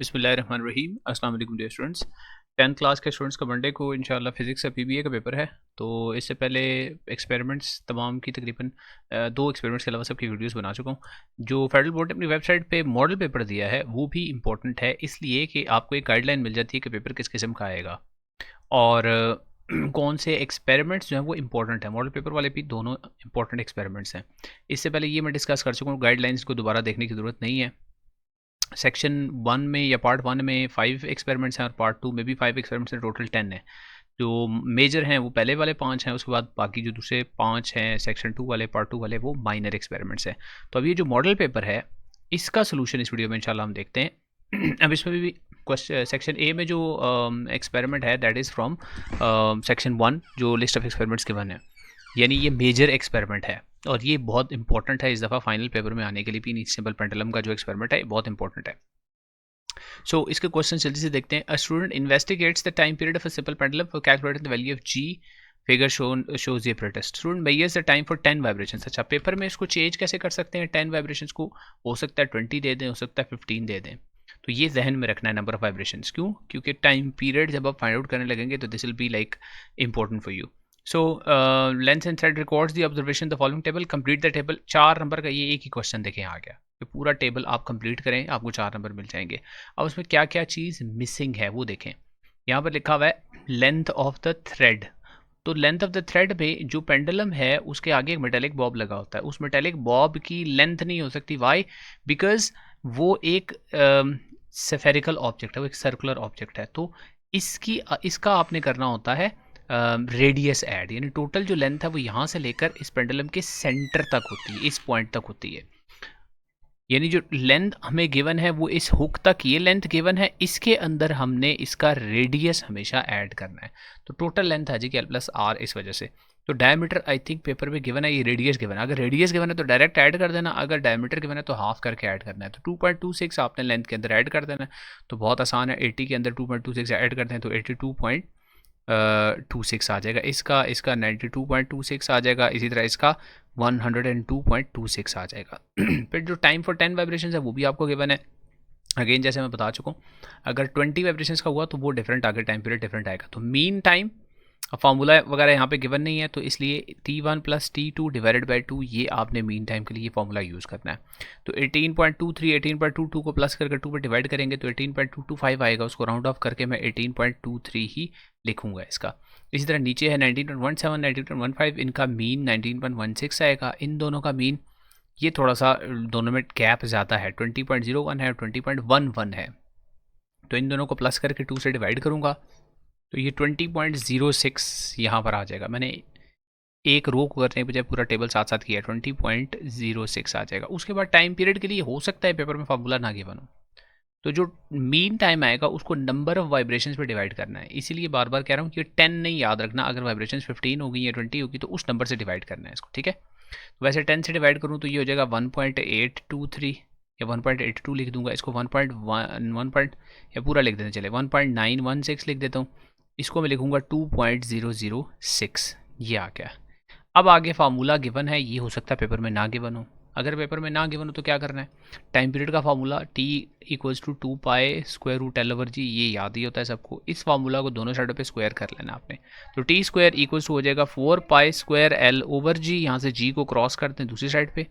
बिस्मिल्लाहिर्रहमानिर्रहीम। अस्सलाम वालेकुम डियर स्टूडेंट्स। 10th क्लास के स्टूडेंट्स का मंडे को इंशाल्लाह फिज़िक्स का पीबीए का पेपर है। तो इससे पहले एक्सपेरिमेंट्स तमाम की तकरीबन 2 एक्सपेरिमेंट्स के अलावा सबकी वीडियोस बना चुका हूँ। जो फेडरल बोर्ड ने अपनी वेबसाइट पे मॉडल पेपर दिया है वो भी इम्पोर्टेंट है, इसलिए कि आपको एक गाइडलाइन मिल जाती है कि पेपर किस किस्म का आएगा और कौन से एक्सपेरिमेंट्स जो हैं वो इंपॉर्टेंट है। मॉडल पेपर वाले भी दोनों इंपॉर्टेंट एक्सपेरिमेंट्स हैं। इससे पहले ये मैं डिस्कस कर चुका हूँ, गाइडलाइंस को दोबारा देखने की ज़रूरत नहीं है। सेक्शन 1 में या पार्ट 1 में 5 एक्सपेरिमेंट्स हैं और पार्ट 2 में भी 5 एक्सपेरिमेंट्स हैं, टोटल 10 है। जो मेजर हैं वो पहले वाले 5 हैं, उसके बाद बाकी जो दूसरे 5 हैं सेक्शन 2 वाले, पार्ट 2 वाले, वो माइनर एक्सपेरिमेंट्स हैं। तो अब ये जो मॉडल पेपर है इसका सोल्यूशन इस वीडियो में इंशाल्लाह हम देखते हैं। अब इसमें भी क्वेश्चन सेक्शन ए में जो एक्सपेरिमेंट है दैट इज़ फ्रॉम सेक्शन 1, जो लिस्ट ऑफ एक्सपेरिमेंट्स गिवन है, यानी ये मेजर एक्सपेरिमेंट है और ये बहुत इंपॉर्टेंट है इस दफ़ा फाइनल पेपर में आने के लिए भी। नीचे सिंपल पेंडुलम का जो एक्सपेरिमेंट है बहुत इंपॉर्टेंट है। सो इसके क्वेश्चन जल्दी से देखते हैं। A student investigates the time period of a simple pendulum for calculating the value of g. Figure shows the apparatus। Student measures the time for 10 vibrations. अच्छा, पेपर में इसको चेंज कैसे कर सकते हैं? 10 वाइब्रेशंस को हो सकता है 20 दे दें, हो सकता है 15 दे दें। तो ये जहन में रखना है नंबर ऑफ वाइब्रेशंस। क्यों? क्योंकि टाइम पीरियड जब आप फाइंड आउट करने लगेंगे तो this will be like important for you. So lens and thread records the observation the following table, complete the table. 4 number का ये एक ही क्वेश्चन देखें आ गया। तो पूरा टेबल आप कंप्लीट करें, आपको 4 नंबर मिल जाएंगे। अब उसमें क्या क्या चीज़ मिसिंग है वो देखें। यहाँ पर लिखा हुआ है लेंथ ऑफ द थ्रेड। तो लेंथ ऑफ द थ्रेड पे जो पेंडुलम है उसके आगे एक मेटेलिक बॉब लगा होता है, उस मेटेलिक बॉब की लेंथ नहीं हो सकती। वाई? बिकॉज वो एक स्फेरिकल ऑब्जेक्ट है, वो एक सर्कुलर ऑब्जेक्ट है। तो इसका आपने करना होता है रेडियस ऐड, यानी टोटल जो लेंथ है वो यहाँ से लेकर इस पेंडुलम के सेंटर तक होती है, इस पॉइंट तक होती है। यानी जो लेंथ हमें गिवन है वो इस हुक तक ये लेंथ गिवन है, इसके अंदर हमने इसका रेडियस हमेशा ऐड करना है। तो टोटल लेंथ आ जाएगी L+R इस वजह से। तो डायमीटर आई थिंक पेपर में गिवन है, ये रेडियस गिवन है। अगर रेडियस गिवन है तो डायरेक्ट ऐड कर देना, अगर डायमीटर गिवन है तो हाफ करके ऐड करना है। तो 2.26 आपने लेंथ के अंदर ऐड कर देना है। तो बहुत आसान है, 80 के अंदर 2.26 ऐड करते हैं तो 82.26 आ जाएगा। इसका 92.26 आ जाएगा। इसी तरह इसका 102.26 आ जाएगा। फिर जो टाइम फॉर 10 वाइब्रेशन है वो भी आपको गिवन है। अगेन जैसे मैं बता चुका हूँ, अगर 20 वाइब्रेशंस का हुआ तो वो डिफरेंट आगे टाइम पीरियड डिफरेंट आएगा। तो मीन टाइम फार्मूला वगैरह यहाँ पे गिवन नहीं है, तो इसलिए T1 + T2 डिवाइडेड बाई 2, ये आपने मीन टाइम के लिए ये फार्मूला यूज़ करना है। तो 18.23 18.22 को प्लस करके 2 पर डिवाइड करेंगे तो 18.225 आएगा। उसको राउंड ऑफ करके मैं 18.23 ही लिखूंगा इसका। इसी तरह नीचे है 19.17 19.15, इनका मीन 19.16 आएगा। इन दोनों का मीन ये थोड़ा सा दोनों में गैप ज़्यादा है, 20.01 है और 20.11 है। तो इन दोनों को प्लस करके 2 से डिवाइड करूँगा तो ये 20.06 यहाँ पर आ जाएगा। मैंने एक रो को करने के बजाय पूरा टेबल साथ साथ किया, 20.06 आ जाएगा। उसके बाद टाइम पीरियड के लिए हो सकता है पेपर में फार्मूला ना गिवन हो, तो जो मीन टाइम आएगा उसको नंबर ऑफ वाइब्रेशंस पे डिवाइड करना है। इसीलिए बार बार कह रहा हूँ कि 10 नहीं याद रखना, अगर वाइब्रेशंस 15 होगी या 20 होगी तो उस नंबर से डिवाइड करना है इसको, ठीक है। तो वैसे 10 से डिवाइड करूँ तो ये हो जाएगा 1.823 या 1.82 लिख दूंगा। इसको 1.1 या पूरा लिख देना, चले 1.916 लिख देता हूँ। इसको मैं लिखूंगा 2.006, ये आ गया। अब आगे फार्मूला गिवन है, ये हो सकता है पेपर में ना गिवन हो। अगर पेपर में ना गिवन हो तो क्या करना है? टाइम पीरियड का फार्मूला T = 2π√L/g, ये याद ही होता है सबको। इस फार्मूला को दोनों साइडों पे स्क्वायर कर लेना आपने। तो T² हो जाएगा 4π²L/g, यहाँ से g को क्रॉस करते हैं दूसरी साइड पे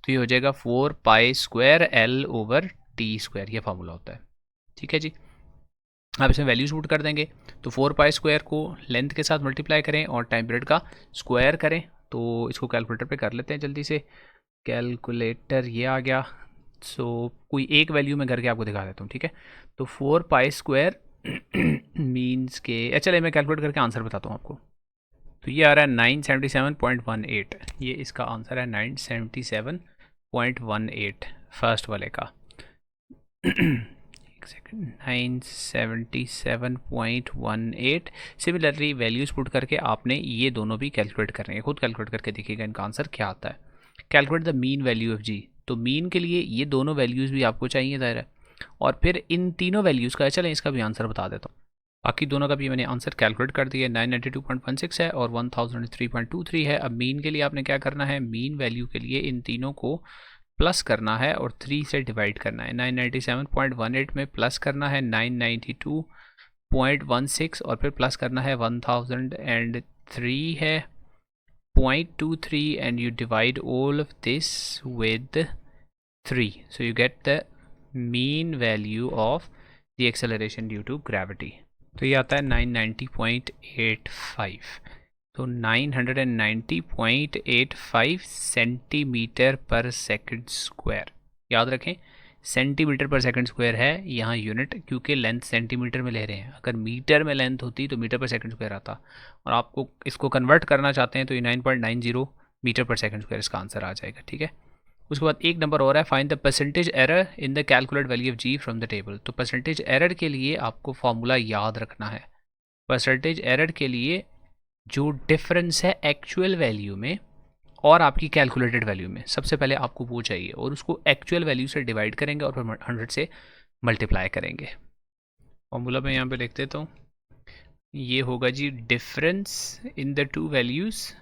तो ये हो जाएगा 4π²L/t², ये फार्मूला होता है, ठीक है जी। आप इसमें वैल्यूज पुट कर देंगे तो 4π² को लेंथ के साथ मल्टीप्लाई करें और टाइम पीरियड का स्क्वायर करें। तो इसको कैलकुलेटर पे कर लेते हैं जल्दी से। कैलकुलेटर ये आ गया। सो कोई एक वैल्यू मैं करके आपको दिखा देता हूँ, ठीक है। तो 4π² मीन्स के, चले मैं कैलकुलेट करके आंसर बताता हूँ आपको। तो ये आ रहा है 977.18, ये इसका आंसर है 977.18 फर्स्ट वाले का। 977.18। सिमिलरली वैल्यूज़ पुट करके आपने ये दोनों भी कैलकुलेट करने हैं, खुद कैलकुलेट करके देखिएगा इनका आंसर क्या आता है। Calculate the mean value of जी, तो मीन के लिए ये दोनों वैल्यूज़ भी आपको चाहिए ज़ाहिर है, और फिर इन तीनों वैल्यूज़ का, चलें इसका भी आंसर बता देता हूँ। बाकी दोनों का भी मैंने आंसर कैलकुलेट कर दिया। 992.16 है और 1003.23 है। अब मीन के लिए आपने क्या करना है? मीन वैल्यू के लिए इन तीनों को प्लस करना है और 3 से डिवाइड करना है। 997.18 में प्लस करना है 992.16 और फिर प्लस करना है 1003 है 0.23 and you divide all of this with 3, so you get the mean value of the acceleration due to gravity। तो ये आता है 990.85, तो 990.85 सेंटीमीटर पर सेकंड स्क्वायर। याद रखें सेंटीमीटर पर सेकंड स्क्वायर है यहाँ यूनिट, क्योंकि लेंथ सेंटीमीटर में ले रहे हैं। अगर मीटर में लेंथ होती तो मीटर पर सेकंड स्क्वायर आता, और आपको इसको कन्वर्ट करना चाहते हैं तो ये 9.90 मीटर पर सेकंड स्क्वायर इसका आंसर आ जाएगा। ठीक है, उसके बाद एक नंबर और है, find the percentage error in the calculate value of g from the table. तो परसेंटेज एरर के लिए आपको फॉर्मूला याद रखना है। परसेंटेज एरर के लिए जो डिफरेंस है एक्चुअल वैल्यू में और आपकी कैलकुलेटेड वैल्यू में, सबसे पहले आपको वो चाहिए और उसको एक्चुअल वैल्यू से डिवाइड करेंगे और फिर 100 से मल्टीप्लाई करेंगे। फॉर्मूला मैं यहाँ पे लिख देता हूँ, ये होगा जी difference in the two values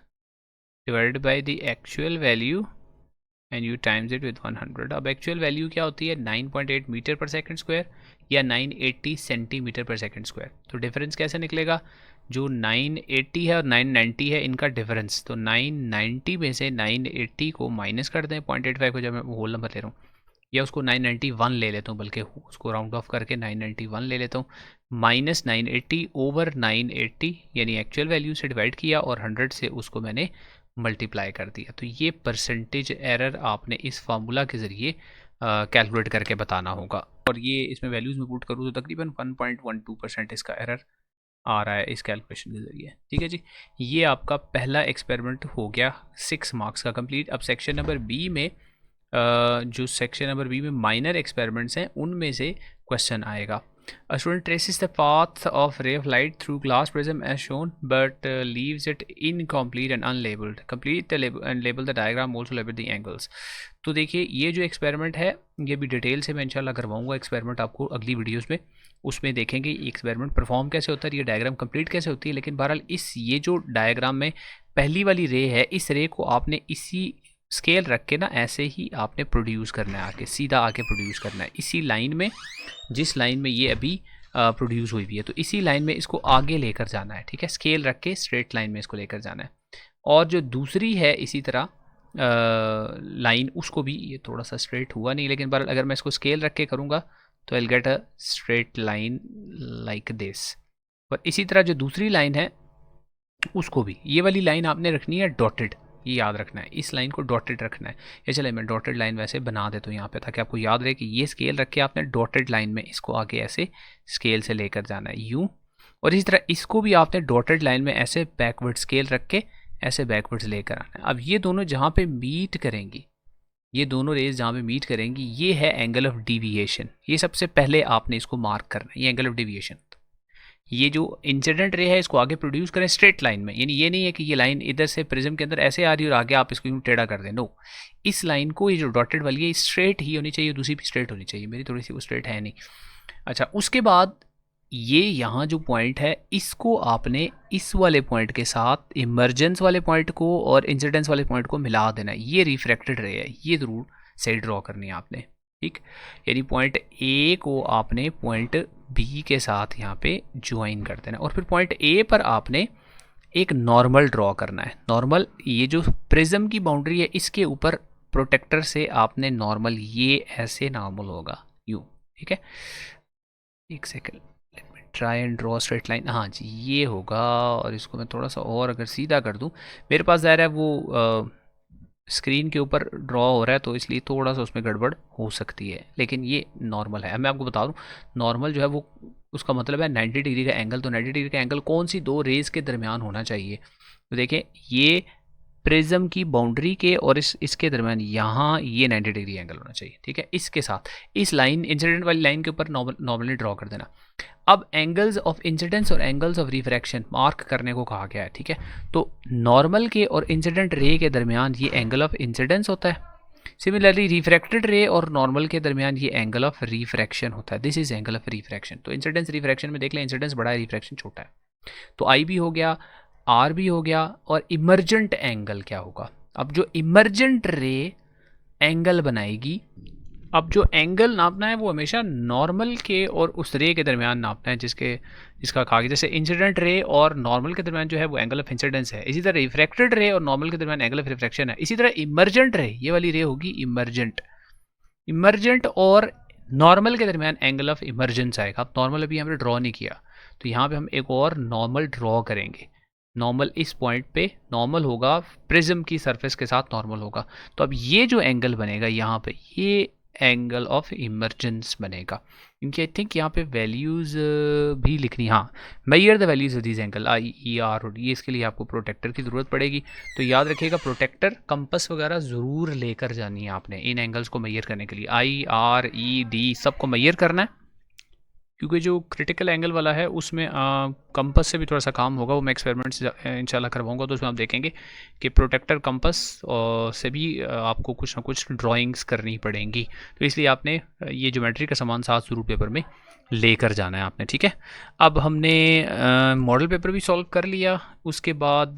divided by the actual value and you times it with 100। अब एक्चुअल वैल्यू क्या होती है 9.8 मीटर पर सेकंड स्क्वायर या 980 सेंटीमीटर पर सेकंड स्क्वायर। तो डिफरेंस कैसे निकलेगा, जो 980 है और 990 है इनका डिफरेंस, तो 990 में से 980 को माइनस कर दें, 0.85 को जब मैं होल नंबर ले रहा हूँ, या उसको 991 ले लेता हूँ, बल्कि उसको राउंड ऑफ करके 991 ले लेता हूँ, माइनस 980 ओवर 980 यानी एक्चुअल वैल्यू से डिवाइड किया और 100 से उसको मैंने मल्टीप्लाई कर दिया। तो ये परसेंटेज एरर आपने इस फार्मूला के ज़रिए कैलकुलेट करके बताना होगा, और ये इसमें वैल्यूज़ में पुट करूँ तो तकरीबन 1.12% इसका एरर आ रहा है इस कैलकुलेशन के ज़रिए। ठीक है जी, ये आपका पहला एक्सपेरिमेंट हो गया 6 मार्क्स का कंप्लीट। अब सेक्शन नंबर बी में जो सेक्शन नंबर बी में माइनर एक्सपेरिमेंट्स हैं उनमें से क्वेश्चन आएगा। A student traces the path of ray of light through glass prism as shown, but leaves it incomplete and unlabeled. Complete the label and label the diagram. Also label the angles. तो देखिए ये जो experiment है ये भी detail से मैं इंशाल्लाह करवाऊंगा एक्सपेरिमेंट आपको अगली वीडियोस में, उसमें देखेंगे एक्सपेरिमेंट परफॉर्म कैसे होता है, ये डायग्राम कंप्लीट कैसे होती है। लेकिन बहरहाल ये जो डायग्राम में पहली वाली रे है, इस रे को आपने इसी स्केल रख के ना ऐसे ही आपने प्रोड्यूस करना है, आके सीधा आके प्रोड्यूस करना है इसी लाइन में, जिस लाइन में ये अभी प्रोड्यूस हुई भी है, तो इसी लाइन में इसको आगे लेकर जाना है। ठीक है, स्केल रख के स्ट्रेट लाइन में इसको लेकर जाना है। और जो दूसरी है इसी तरह लाइन, उसको भी, ये थोड़ा सा स्ट्रेट हुआ नहीं, लेकिन पर अगर मैं इसको स्केल रख के करूँगा तो I get a straight line like this. और इसी तरह जो दूसरी लाइन है उसको भी, ये वाली लाइन आपने रखनी है डॉटेड, ये याद रखना है, इस लाइन को डॉटेड रखना है। ये चले मैं डॉटेड लाइन वैसे बना देता हूँ यहाँ पे, ताकि आपको याद रहे कि ये स्केल रख के आपने डॉटेड लाइन में इसको आगे ऐसे स्केल से लेकर जाना है यूँ, और इसी तरह इसको भी आपने डॉटेड लाइन में ऐसे बैकवर्ड स्केल रख के ऐसे बैकवर्ड्स लेकर आना है। अब ये दोनों जहाँ पे मीट करेंगी, ये दोनों रेज जहाँ पे मीट करेंगी, ये है एंगल ऑफ डिविएशन। ये सबसे पहले आपने इसको मार्क करना है, ये एंगल ऑफ डिविएशन। ये जो इंसिडेंट रे है इसको आगे प्रोड्यूस करें स्ट्रेट लाइन में, यानी ये नहीं है कि ये लाइन इधर से प्रिज्म के अंदर ऐसे आ रही है और आगे आप इसको यूँ टेढ़ा कर दें, नो, इस लाइन को, ये जो डॉटेड वाली है स्ट्रेट ही होनी चाहिए, दूसरी भी स्ट्रेट होनी चाहिए। मेरी थोड़ी सी वो स्ट्रेट है नहीं। अच्छा, उसके बाद ये यहाँ जो पॉइंट है इसको आपने इस वाले पॉइंट के साथ इमर्जेंस वाले पॉइंट को और इंसिडेंस वाले पॉइंट को मिला देना है। ये रिफ्रैक्टेड रे है, ये ज़रूर सही ड्रॉ करनी है आपने। ठीक, यानी पॉइंट ए को आपने पॉइंट बी के साथ यहाँ पे ज्वाइन कर देना, और फिर पॉइंट ए पर आपने एक नॉर्मल ड्रॉ करना है। नॉर्मल, ये जो प्रिज्म की बाउंड्री है इसके ऊपर प्रोटेक्टर से आपने नॉर्मल, ये ऐसे नॉर्मल होगा यूँ। ठीक है, एक second, let me try and draw straight line. हाँ जी, ये होगा, और इसको मैं थोड़ा सा और अगर सीधा कर दूँ, मेरे पास ज़ाहिर है वो स्क्रीन के ऊपर ड्रॉ हो रहा है तो इसलिए थोड़ा सा उसमें गड़बड़ हो सकती है, लेकिन ये नॉर्मल है। अब मैं आपको बता दूं, नॉर्मल जो है वो उसका मतलब है 90 डिग्री का एंगल। तो 90 डिग्री का एंगल कौन सी दो रेज के दरमियान होना चाहिए, तो देखें ये प्रिज्म की बाउंड्री के और इसके दरमियान यहाँ ये 90 डिग्री एंगल होना चाहिए। ठीक है, इसके साथ इस लाइन, इंसिडेंट वाली लाइन के ऊपर नॉर्मली ड्रॉ कर देना। अब एंगल्स ऑफ इंसिडेंस और एंगल्स ऑफ रिफ्रैक्शन मार्क करने को कहा गया है। ठीक है, तो नॉर्मल के और इंसिडेंट रे के दरमियान ये एंगल ऑफ इंसिडेंस होता है। सिमिलरली रिफ्रैक्टेड रे और नॉर्मल के दरमियान ये एंगल ऑफ रिफ्रैक्शन होता है। This is angle of refraction. तो इंसिडेंस रिफ्रैक्शन में देख लें, इंसिडेंस बड़ा है, रिफ्रैक्शन छोटा है। तो आई भी हो गया, आर भी हो गया, और इमर्जेंट एंगल क्या होगा। अब जो इमर्जेंट रे एंगल बनाएगी। अब जो एंगल नापना है वो हमेशा नॉर्मल के और उस रे के दरमियान नापना है जिसका कहा गया। जैसे इंसिडेंट रे और नॉर्मल के दरमियान जो है वो एंगल ऑफ इंसिडेंस है, इसी तरह रिफ्रैक्टेड रे और नॉर्मल के दरमियान एंगल ऑफ रिफ्रैक्शन है। इसी तरह इमर्जेंट रे, ये वाली रे होगी इमर्जेंट और नॉर्मल के दरमियान एंगल ऑफ इमर्जेंस आएगा। अब नॉर्मल अभी हमने ड्रॉ नहीं किया, तो यहाँ पे हम एक और नॉर्मल ड्रॉ करेंगे। नॉर्मल इस पॉइंट पे नॉर्मल होगा, प्रिज्म की सरफेस के साथ नॉर्मल होगा। तो अब ये जो एंगल बनेगा यहाँ पे, ये एंगल ऑफ इमर्जेंस बनेगा। इनकी आई थिंक यहाँ पे वैल्यूज़ भी लिखनी, हाँ, measure the values of this angle IER, ये इसके लिए आपको प्रोटेक्टर की ज़रूरत पड़ेगी। तो याद रखिएगा प्रोटेक्टर, कंपस वगैरह ज़रूर लेकर जानी है आपने इन एंगल्स को मेजर करने के लिए। IRED सबको मेजर करना है, क्योंकि जो क्रिटिकल एंगल वाला है उसमें कंपस से भी थोड़ा सा काम होगा। वो मैं एक्सपेरिमेंट्स इंशाल्लाह करवाऊंगा, तो उसमें आप देखेंगे कि प्रोटेक्टर कंपस से भी आपको कुछ ना कुछ ड्राइंग्स करनी पड़ेंगी। तो इसलिए आपने ये ज्योमेट्री का सामान साथ ज़रूर पेपर में लेकर जाना है आपने, ठीक है। अब हमने मॉडल पेपर भी सॉल्व कर लिया। उसके बाद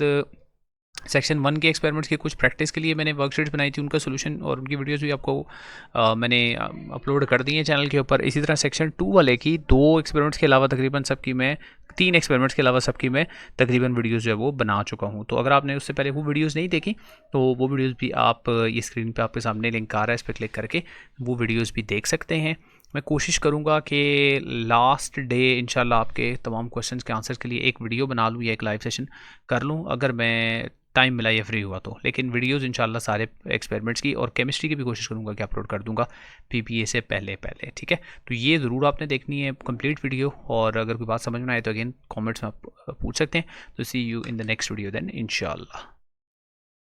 सेक्शन 1 के एक्सपेरिमेंट्स की कुछ प्रैक्टिस के लिए मैंने वर्कशीट्स बनाई थी, उनका सोल्यूशन और उनकी वीडियोस भी आपको मैंने अपलोड कर दी हैं चैनल के ऊपर। इसी तरह सेक्शन 2 वाले की 2 एक्सपेरिमेंट्स के अलावा तकरीबन सबकी मैं 3 एक्सपेरिमेंट्स के अलावा सबकी मैं तकरीबन वीडियोस जो है वो बना चुका हूँ। तो अगर आपने उससे पहले वो वीडियोस नहीं देखी तो वो वीडियोस भी आप ये स्क्रीन पे आपके सामने लिंक आ रहा है, इस पर क्लिक करके वो वीडियोस भी देख सकते हैं। मैं कोशिश करूँगा कि लास्ट डे इंशाल्लाह आपके तमाम क्वेश्चंस के आंसर के लिए एक वीडियो बना लूँ या एक लाइव सेशन कर लूँ, अगर मैं टाइम मिला या फ्री हुआ तो। लेकिन वीडियोस इंशाल्लाह सारे एक्सपेरिमेंट्स की और केमिस्ट्री की भी कोशिश करूँगा कि अपलोड कर दूंगा PPA से पहले, ठीक है। तो ये ज़रूर आपने देखनी है कंप्लीट वीडियो, और अगर कोई बात समझ में आए तो अगेन कमेंट्स में आप पूछ सकते हैं। तो see you in the next video then इंशाल्लाह।